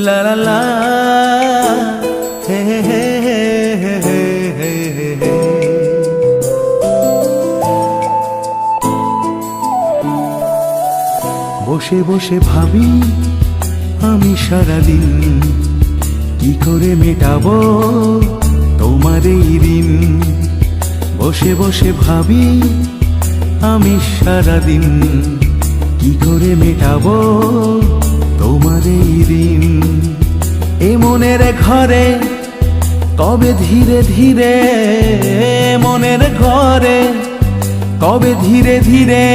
লা লা লা হে হে হে হে। বসে বসে ভাবি আমি সারাদিন কি করে মেটাবো তোমার এই ঋণ। বসে বসে ভাবি আমি সারাদিন কি করে মেটাবো তোমার এই ঋণ। এ মনের ঘরে কবে ধীরে ধীরে, মনের ঘরে কবে ধীরে ধীরে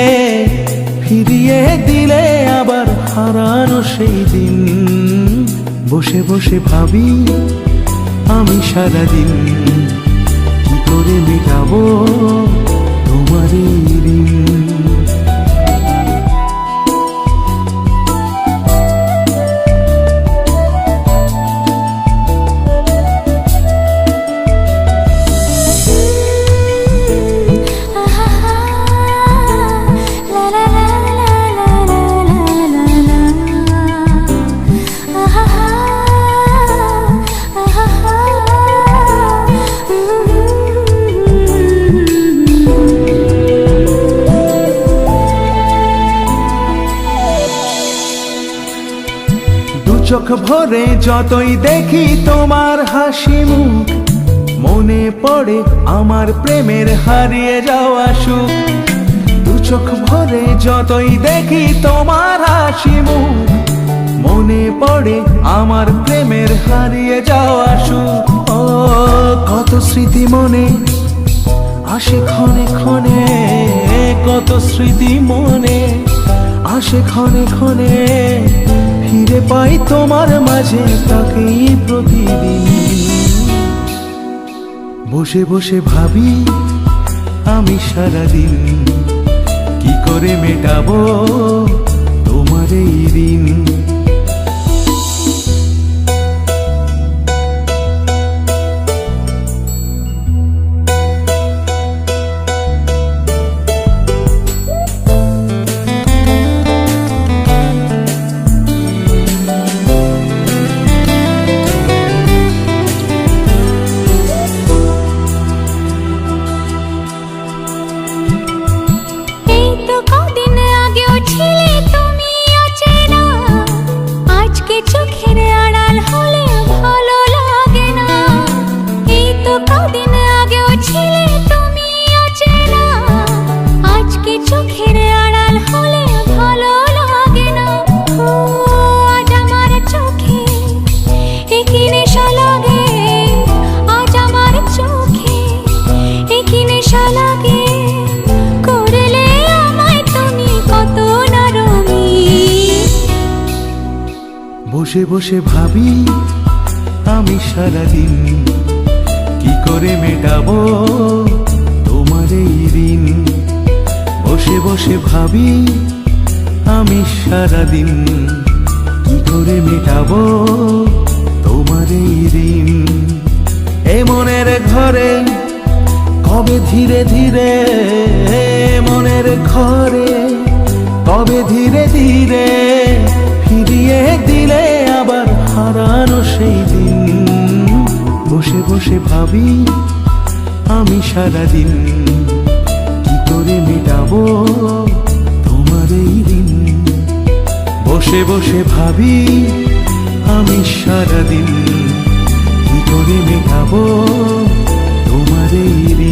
ফিরিয়ে দিলে আবার হারানো সেই দিন। বসে বসে ভাবি আমি সারাদিন কি করে মেটাবো তোমার এই ঋণ। চোখ ভরে যতই দেখি তোমার হাসি মুখ, মনে পড়ে আমার প্রেমের হারিয়ে যাওয়া সুখ। দু চোখ ভরে যতই দেখি তোমার হাসি মুখ, মনে পড়ে আমার প্রেমের হারিয়ে যাওয়া সুখ। ও কত স্মৃতি মনে আসে ক্ষণে ক্ষণে, কত স্মৃতি মনে আসে ক্ষণে ক্ষণে, ফিরে পাই তোমার মাঝে তাকেই প্রতিদিন। বসে বসে ভাবি আমি সারাদিন কি করে মেটাবো তোমার এই ঋণ। বসে বসে ভাবি আমি সারাদিন কি করে মেটাবো তোমার এই ঋণ। বসে বসে ভাবি আমি সারাদিন কি করে মেটাবো তোমার এই ঋণ। এ মনের ঘরে কবে ধীরে ধীরে, মনের ঘরে কবে ধীরে ধীরে ফিরিয়ে দিলে আবার হারানো সেই দিন। বসে বসে ভাবি আমি সারাদিন কি করে মেটাবো তোমার এই ঋণ। বসে বসে ভাবি আমি সারাদিন কি করে মেটাবো তোমার এই ঋণ।